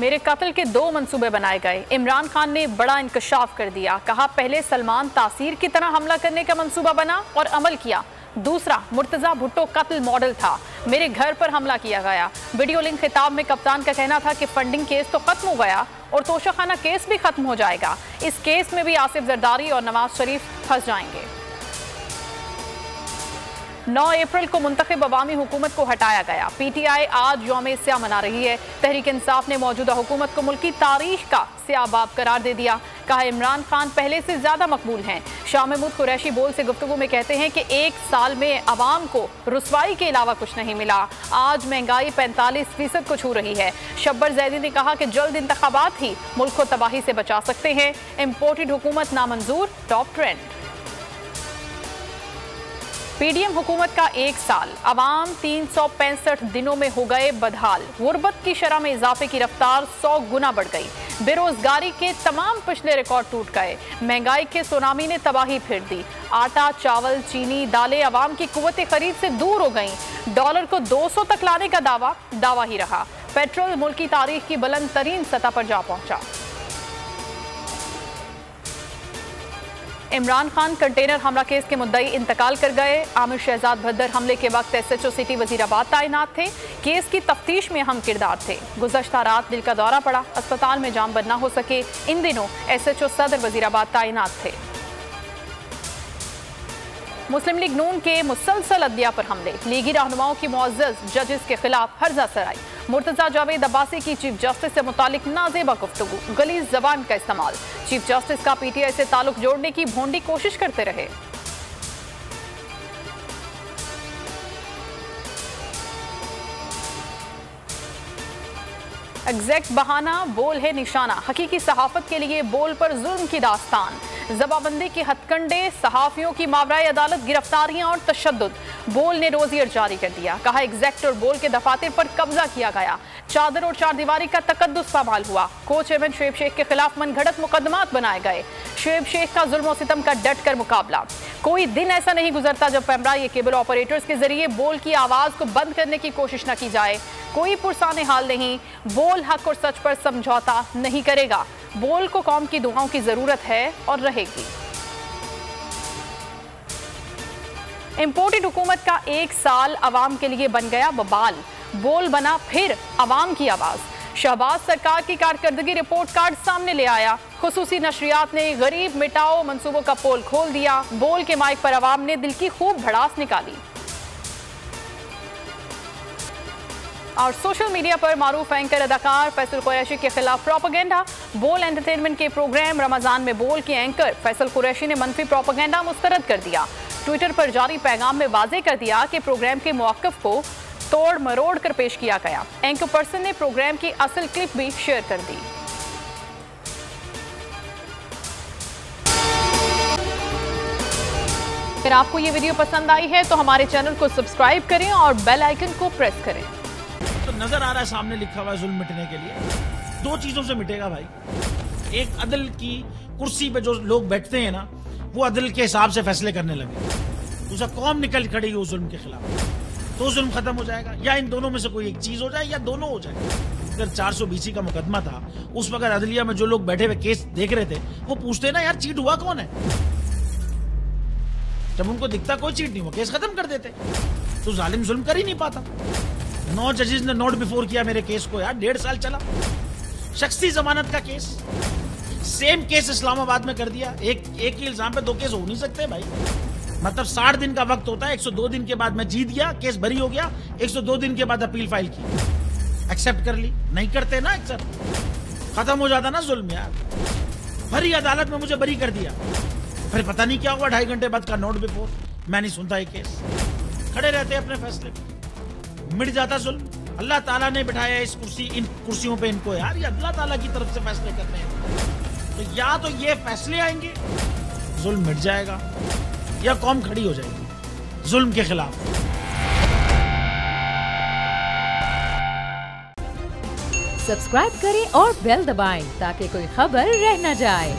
मेरे कत्ल के 2 मंसूबे बनाए गए। इमरान खान ने बड़ा इंकशाफ कर दिया। कहा पहले सलमान तासीर की तरह हमला करने का मंसूबा बना और अमल किया। दूसरा मुर्तजा भुट्टो कत्ल मॉडल था। मेरे घर पर हमला किया गया। वीडियो लिंक खिताब में कप्तान का कहना था कि फंडिंग केस तो खत्म हो गया और तोशाखाना केस भी खत्म हो जाएगा। इस केस में भी आसिफ जरदारी और नवाज शरीफ फंस जाएंगे। 9 अप्रैल को मुंतखब अवामी हुकूमत को हटाया गया। पीटीआई आज यौम स्याह मना रही है। तहरीक इंसाफ ने मौजूदा हुकूमत को मुल्की तारीख का स्याह बाब करार दे दिया। कहा इमरान खान पहले से ज्यादा मकबूल हैं। शाह महमूद कुरैशी बोल से गुफ्तगू में कहते हैं कि 1 साल में अवाम को रुसवाई के अलावा कुछ नहीं मिला। आज महंगाई 45% को छू रही है। शब्बर जैदी ने कहा कि जल्द इंतखाबात ही मुल्क को तबाही से बचा सकते हैं। इम्पोर्टेड हुकूमत नामंजूर, टॉप ट्रेंड। पीडीएम हुकूमत का 1 साल, अवाम 365 दिनों में हो गए बदहाल। गुर्बत की शरह में इजाफे की रफ्तार 100 गुना बढ़ गई। बेरोजगारी के तमाम पिछले रिकॉर्ड टूट गए। महंगाई के सुनामी ने तबाही फेर दी। आटा, चावल, चीनी, दालें अवाम की कुव्वत खरीद से दूर हो गईं। डॉलर को 200 तक लाने का दावा ही रहा। पेट्रोल मुल्क की तारीख की बुलंद तरीन सतह पर जा पहुंचा। इमरान खान कंटेनर हमला केस के मुद्दई इंतकाल कर गए। आमिर शहजाद भद्दर हमले के वक्त SHO सिटी वजीराबाद तैनात थे। केस की तफ्तीश में अहम किरदार थे। गुज़श्ता रात दिल का दौरा पड़ा, अस्पताल में जाम बंद न हो सके। इन दिनों SHO सदर वजीराबाद तैनात थे। मुस्लिम लीग नून के मुसलसल अदलिया पर हमले। लीगी रहनुमाओं की मुअज़्ज़ज़ जजेस के खिलाफ हर्जा सराई। मुर्तजा जावेद अब्बासी की चीफ जस्टिस से मुतालिक नाजेबा गुफ्तगू। गलीज़ ज़बान का इस्तेमाल। चीफ जस्टिस का PTI से ताल्लुक जोड़ने की भोंडी कोशिश करते रहे। एग्जैक्ट बहाना, बोल है निशाना। हकीकी सहाफत के लिए बोल पर जुल्म की दास्तान। जबाबंदी के हथकंडे, सहाफियों की मावराए अदालत गिरफ्तारियां और तशद्दुद। बोल ने रोजियर जारी कर दिया। कहा एग्जैक्ट और बोल के दफातर पर कब्जा किया गया। चादर और चारदीवारी का तकद्दुस पामाल हुआ। को चेयरमैन शुएब शेख के खिलाफ मनगढ़ंत मुकदमात बनाए गए। शुएब शेख का जुल्म और सितम का डट कर मुकाबला। कोई दिन ऐसा नहीं गुजरता जब पैमरा ये केबल ऑपरेटर्स के जरिए बोल की आवाज को बंद करने की कोशिश न की जाए। कोई पुरसाने हाल नहीं। बोल हक और सच पर समझौता नहीं करेगा। बोल को कौम की दुआओं की जरूरत है और रहेगी। इंपोर्टेड हुकूमत का 1 साल अवाम के लिए बन गया बबाल। बोल बना फिर अवाम की आवाज। शहबाज सरकार की कारकर्दगी रिपोर्ट कार्ड सामने ले आया। खुसूसी नशरियात ने गरीब मिटाओ मंसूबों का पोल खोल दिया। बोल के माइक पर अवाम ने दिल की खूब भड़ास निकाली। और सोशल मीडिया पर मारूफ एंकर अदाकार फैसल कुरैशी के खिलाफ प्रोपेगेंडा। बोल एंटरटेनमेंट के प्रोग्राम रमजान में बोल के एंकर फैसल कुरैशी ने मनफी प्रोपेगेंडा मुस्तरद कर दिया। ट्विटर पर जारी पैगाम में वाजे कर दिया कि प्रोग्राम के मौक़िफ़ को तोड़ मरोड़ कर पेश किया गया। एंकर पर्सन ने प्रोग्राम की असल क्लिप भी शेयर कर दी। अगर आपको ये वीडियो पसंद आई है तो हमारे चैनल को सब्सक्राइब करें और बेल आइकन को प्रेस करें। तो नजर आ रहा है सामने लिखा हुआ है जुल्म मिटने के लिए 2 चीजों से मिटेगा भाई। एक, अदल की कुर्सी पे जो लोग बैठते हैं ना, वो अदल के हिसाब से फैसले करने लगे। दूसरा, कौम निकल खड़ी हो जुल्म के खिलाफ, तो जुल्म खत्म हो जाएगा। या इन दोनों में से कोई एक चीज हो जाए या दोनों हो जाए। अगर 420 का मुकदमा था, उस वक्त अदलिया में जो लोग बैठे हुए केस देख रहे थे, वो पूछते ना यार चीट हुआ कौन है। जब उनको दिखता कोई चीट नहीं हुआ, केस खत्म कर देते। तो जालिम जुल्म कर ही नहीं पाता। 9 जजेस ने नोट बिफोर किया मेरे केस को यार, 1.5 साल चला। शख्सी जमानत का केस, सेम केस इस्लामाबाद में कर दिया। एक ही इल्जाम पे 2 केस हो नहीं सकते भाई। मतलब 60 दिन का वक्त होता है। 102 दिन के बाद मैं जीत गया, केस बरी हो गया। 102 दिन के बाद अपील फाइल की, एक्सेप्ट कर ली। नहीं करते ना एक्सेप्ट, खत्म हो जाता ना जुल्म यार। भरी अदालत में मुझे बरी कर दिया, फिर पता नहीं क्या हुआ 2.5 घंटे बाद का नोट बिफोर। मैं नहीं सुनता ये केस, खड़े रहते अपने फैसले पे, मिट जाता जुल्म। अल्लाह ताला ने बिठाया इस इन कुर्सियों पे इनको यार, ये अल्लाह ताला की तरफ से फैसले करने हैं। तो या तो ये फैसले आएंगे, जुल्म मिट जाएगा, या कौम खड़ी हो जाएगी जुल्म के खिलाफ। सब्सक्राइब करें और बेल दबाएं ताकि कोई खबर रह न जाए।